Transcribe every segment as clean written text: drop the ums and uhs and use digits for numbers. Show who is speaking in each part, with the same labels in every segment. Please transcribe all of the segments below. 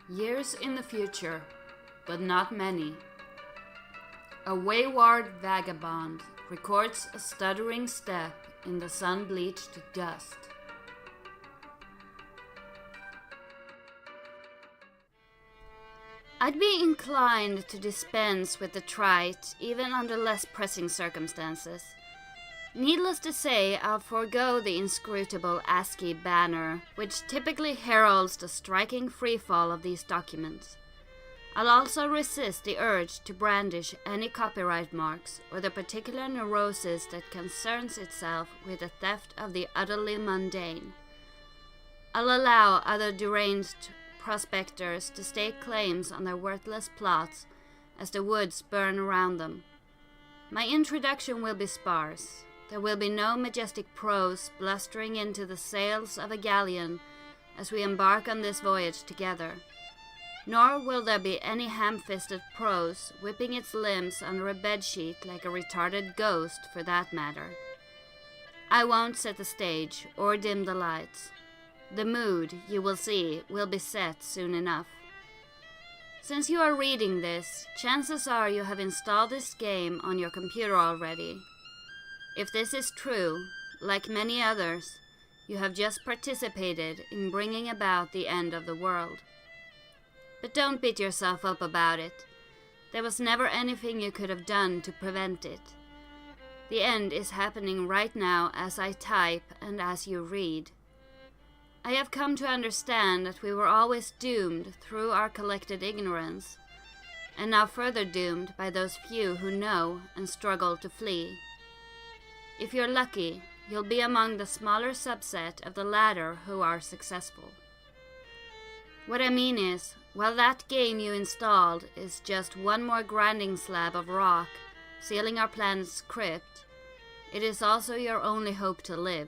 Speaker 1: Years in the future, but not many. A wayward vagabond records a stuttering step in the sun-bleached dust. I'd be inclined to dispense with the trite, even under less pressing circumstances. Needless to say, I'll forego the inscrutable ASCII banner, which typically heralds the striking freefall of these documents. I'll also resist the urge to brandish any copyright marks or the particular neurosis that concerns itself with the theft of the utterly mundane. I'll allow other deranged prospectors to stake claims on their worthless plots as the woods burn around them. My introduction will be sparse. There will be no majestic prose blustering into the sails of a galleon as we embark on this voyage together. Nor will there be any ham-fisted prose whipping its limbs under a bedsheet like a retarded ghost, for that matter. I won't set the stage or dim the lights. The mood, you will see, will be set soon enough. Since you are reading this, chances are you have installed this game on your computer already. If this is true, like many others, you have just participated in bringing about the end of the world. But don't beat yourself up about it. There was never anything you could have done to prevent it. The end is happening right now as I type and as you read. I have come to understand that we were always doomed through our collected ignorance, and now further doomed by those few who know and struggle to flee. If you're lucky, you'll be among the smaller subset of the latter who are successful. What I mean is, while that game you installed is just one more grinding slab of rock sealing our planet's crypt, it is also your only hope to live.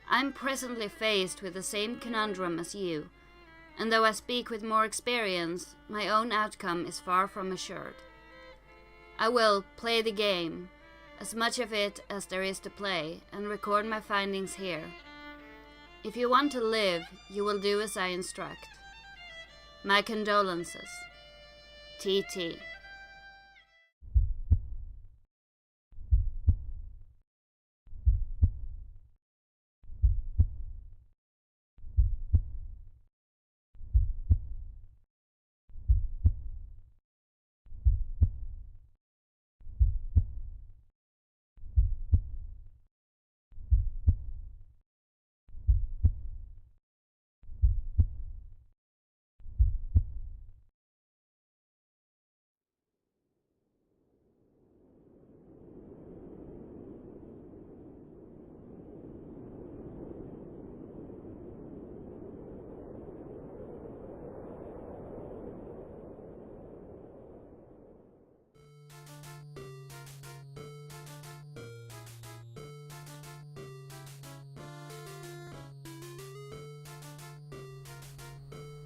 Speaker 1: I'm presently faced with the same conundrum as you, and though I speak with more experience, my own outcome is far from assured. I will play the game, as much of it as there is to play, and record my findings here. If you want to live, you will do as I instruct. My condolences. T.T.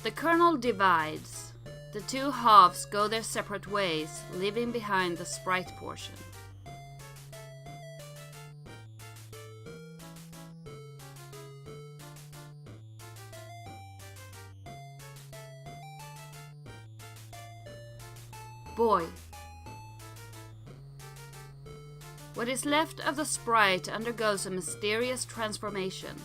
Speaker 1: The kernel divides. The two halves go their separate ways, leaving behind the sprite portion. Boy. What is left of the sprite undergoes a mysterious transformation.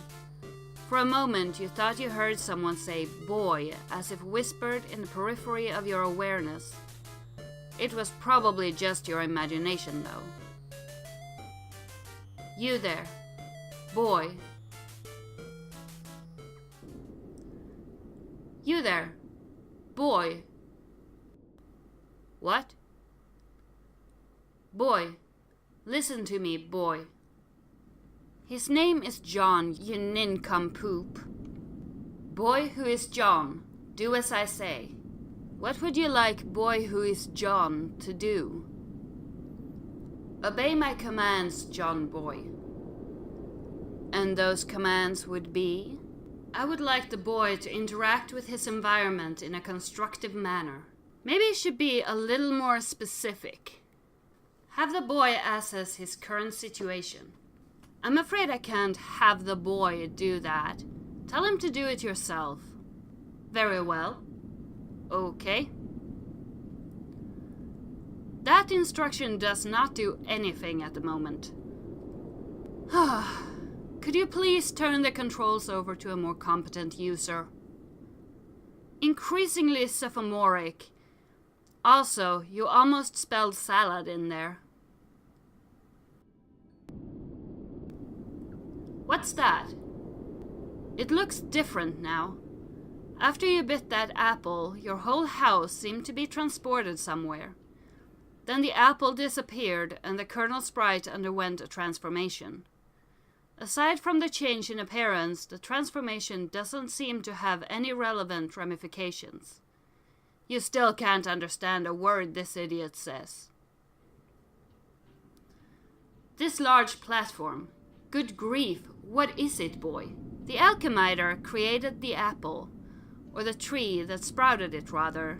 Speaker 1: For a moment you thought you heard someone say boy, as if whispered in the periphery of your awareness. It was probably just your imagination, though. You there. Boy. You there. Boy. What? Boy. Listen to me, boy. His name is John, you nincompoop. Boy who is John, do as I say. What would you like boy who is John to do? Obey my commands, John boy. And those commands would be? I would like the boy to interact with his environment in a constructive manner. Maybe it should be a little more specific. Have the boy assess his current situation. I'm afraid I can't have the boy do that. Tell him to do it yourself. Very well. Okay. That instruction does not do anything at the moment. Could you please turn the controls over to a more competent user? Increasingly sophomoric. Also, you almost spelled salad in there. What's that? It looks different now. After you bit that apple, your whole house seemed to be transported somewhere. Then the apple disappeared and the Colonel Sprite underwent a transformation. Aside from the change in appearance, the transformation doesn't seem to have any relevant ramifications. You still can't understand a word this idiot says. This large platform. Good grief, what is it, boy? The alchemiter created the apple, or the tree that sprouted it rather,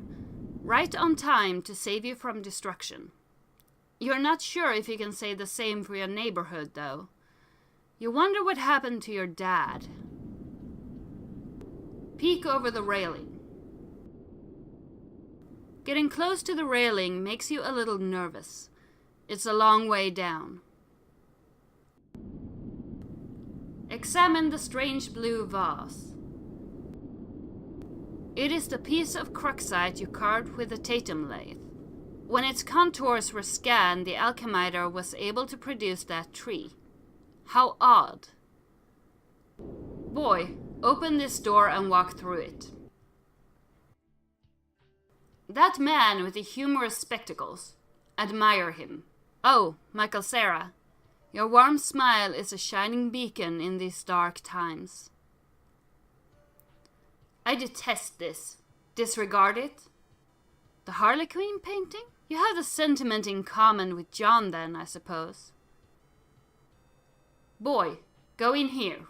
Speaker 1: right on time to save you from destruction. You're not sure if you can say the same for your neighborhood, though. You wonder what happened to your dad. Peek over the railing. Getting close to the railing makes you a little nervous. It's a long way down. Examine the strange blue vase. It is the piece of cruxite you carved with the Tatum lathe. When its contours were scanned, the alchemiter was able to produce that tree. How odd. Boy, open this door and walk through it. That man with the humorous spectacles. Admire him. Oh, Michael Cera. Your warm smile is a shining beacon in these dark times. I detest this. Disregard it. The Harlequin painting? You have the sentiment in common with John then, I suppose. Boy, go in here.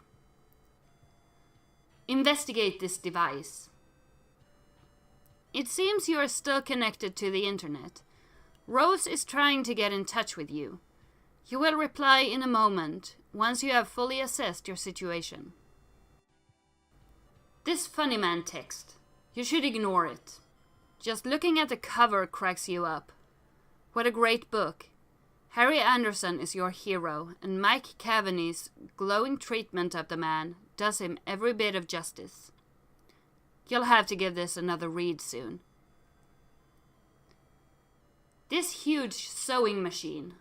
Speaker 1: Investigate this device. It seems you are still connected to the internet. Rose is trying to get in touch with you. You will reply in a moment, once you have fully assessed your situation. This funny man text. You should ignore it. Just looking at the cover cracks you up. What a great book. Harry Anderson is your hero, and Mike Cavaney's glowing treatment of the man does him every bit of justice. You'll have to give this another read soon. This huge sewing machine.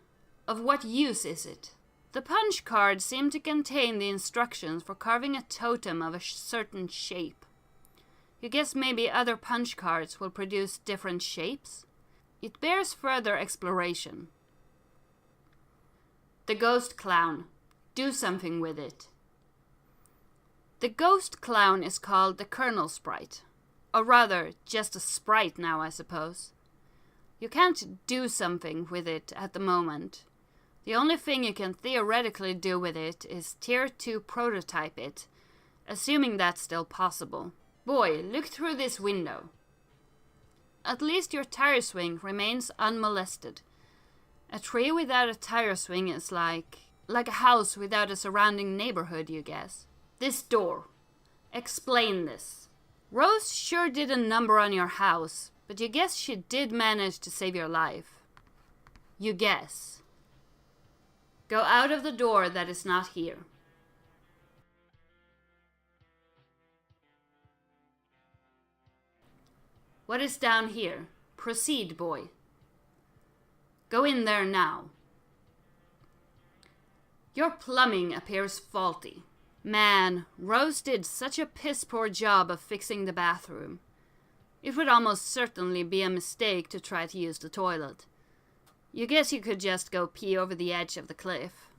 Speaker 1: Of what use is it? The punch cards seem to contain the instructions for carving a totem of a certain shape. You guess maybe other punch cards will produce different shapes? It bears further exploration. The ghost clown. Do something with it. The ghost clown is called the Colonel Sprite. Or rather, just a sprite now, I suppose. You can't do something with it at the moment. The only thing you can theoretically do with it is Tier 2 prototype it, assuming that's still possible. Boy, look through this window. At least your tire swing remains unmolested. A tree without a tire swing is like a house without a surrounding neighborhood, you guess. This door. Explain this. Rose sure did a number on your house, but you guess she did manage to save your life. You guess. Go out of the door that is not here. What is down here? Proceed, boy. Go in there now. Your plumbing appears faulty. Man, Rose did such a piss-poor job of fixing the bathroom. It would almost certainly be a mistake to try to use the toilet. You guess you could just go pee over the edge of the cliff.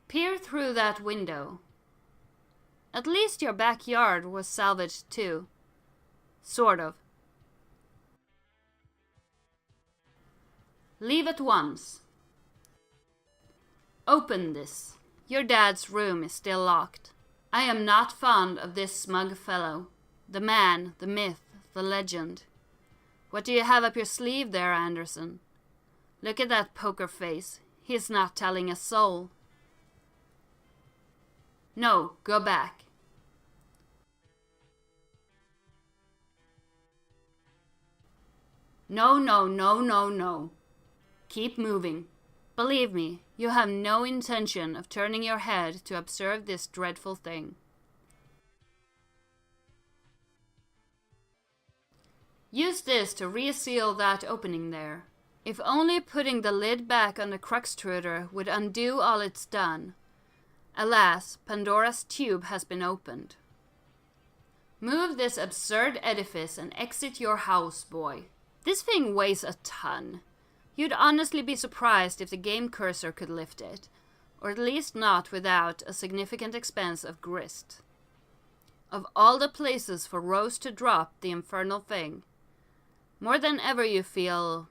Speaker 1: Peer through that window. At least your backyard was salvaged too. Sort of. Leave at once. Open this. Your dad's room is still locked. I am not fond of this smug fellow. The man, the myth, the legend. What do you have up your sleeve there, Anderson? Look at that poker face. He's not telling a soul. No, go back. No, no, no, no, no. Keep moving. Believe me, you have no intention of turning your head to observe this dreadful thing. Use this to reseal that opening there. If only putting the lid back on the Cruxtruder would undo all it's done. Alas, Pandora's tube has been opened. Move this absurd edifice and exit your house, boy. This thing weighs a ton. You'd honestly be surprised if the game cursor could lift it, or at least not without a significant expense of grist. Of all the places for Rose to drop the infernal thing, more than ever you feel...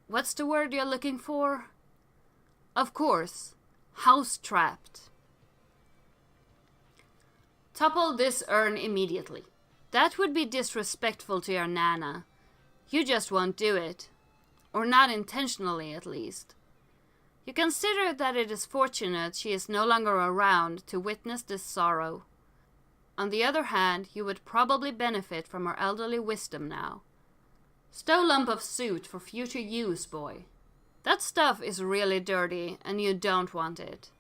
Speaker 1: what's the word you're looking for? Of course, house-trapped. Topple this urn immediately. That would be disrespectful to your Nana. You just won't do it. Or not intentionally, at least. You consider that it is fortunate she is no longer around to witness this sorrow. On the other hand, you would probably benefit from her elderly wisdom now. Stow lump of soot for future use, boy. That stuff is really dirty, and you don't want it.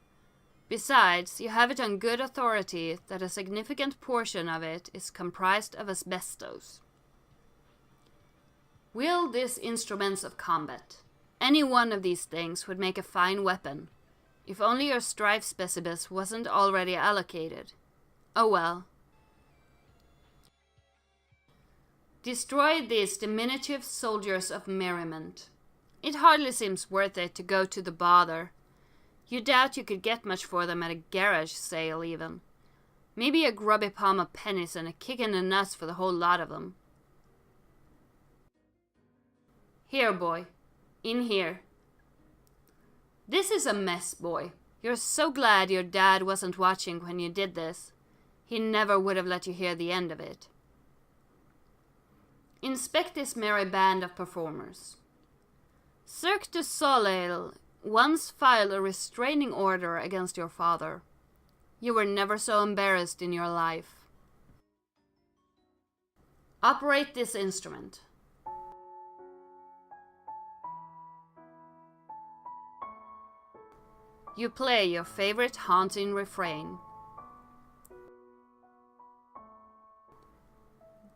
Speaker 1: Besides, you have it on good authority that a significant portion of it is comprised of asbestos. Wield these instruments of combat. Any one of these things would make a fine weapon, if only your strife specibus wasn't already allocated. Oh well. Destroy these diminutive soldiers of merriment. It hardly seems worth it to go to the bother. You doubt you could get much for them at a garage sale, even. Maybe a grubby palm of pennies and a kick in the nuts for the whole lot of them. Here, boy. In here. This is a mess, boy. You're so glad your dad wasn't watching when you did this. He never would have let you hear the end of it. Inspect this merry band of performers. Cirque du Soleil once filed a restraining order against your father. You were never so embarrassed in your life. Operate this instrument. You play your favorite haunting refrain.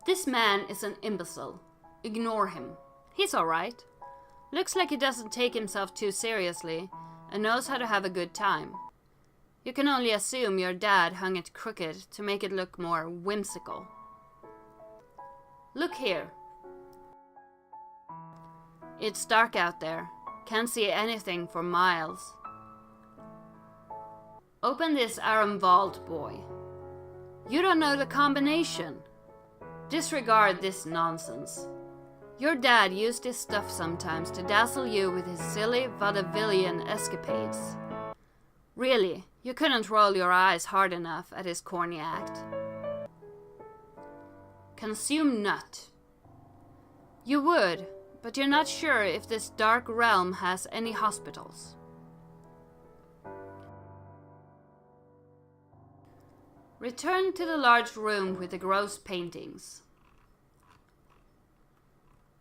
Speaker 1: This man is an imbecile. Ignore him. He's alright. Looks like he doesn't take himself too seriously and knows how to have a good time. You can only assume your dad hung it crooked to make it look more whimsical. Look here. It's dark out there. Can't see anything for miles. Open this iron vault, boy. You don't know the combination. Disregard this nonsense. Your dad used this stuff sometimes to dazzle you with his silly vaudevillian escapades. Really, you couldn't roll your eyes hard enough at his corny act. Consume nut. You would, but you're not sure if this dark realm has any hospitals. Return to the large room with the gross paintings.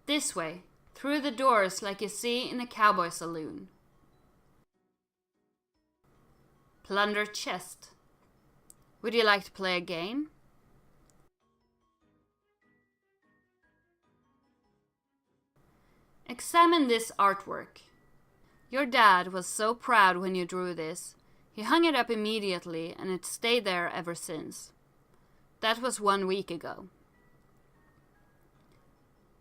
Speaker 1: This way, through the doors like you see in a cowboy saloon. Plunder chest. Would you like to play a game? Examine this artwork. Your dad was so proud when you drew this. He hung it up immediately and it stayed there ever since. That was 1 week ago.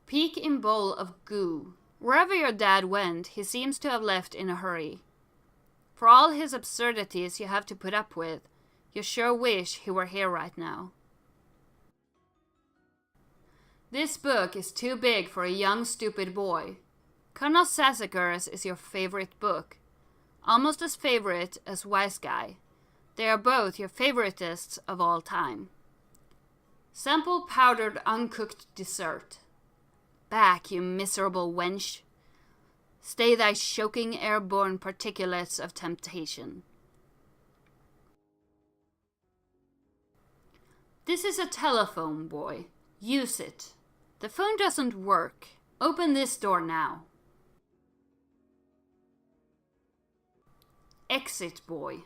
Speaker 1: Peek in bowl of goo. Wherever your dad went, he seems to have left in a hurry. For all his absurdities you have to put up with, you sure wish he were here right now. This book is too big for a young stupid boy. Colonel Sassacres is your favorite book. Almost as favorite as Wise Guy. They are both your favoritists of all time. Sample powdered uncooked dessert. Back, you miserable wench. Stay thy choking airborne particulates of temptation. This is a telephone, boy. Use it. The phone doesn't work. Open this door now. Exit, boy.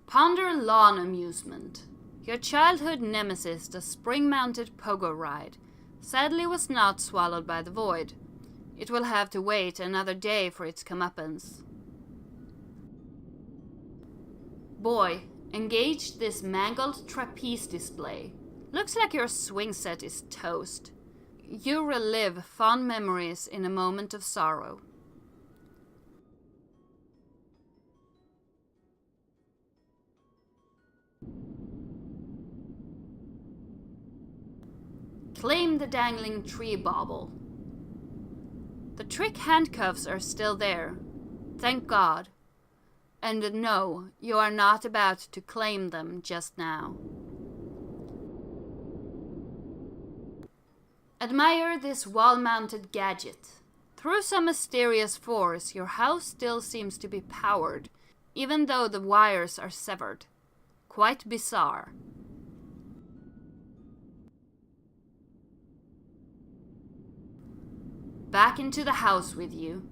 Speaker 1: Ponder lawn amusement. Your childhood nemesis, the spring-mounted pogo ride, sadly was not swallowed by the void. It will have to wait another day for its comeuppance. Boy, engage this mangled trapeze display. Looks like your swing set is toast. You relive fond memories in a moment of sorrow. Claim the dangling tree bauble. The trick handcuffs are still there. Thank God. And no, you are not about to claim them just now. Admire this wall-mounted gadget. Through some mysterious force, your house still seems to be powered, even though the wires are severed. Quite bizarre. Back into the house with you.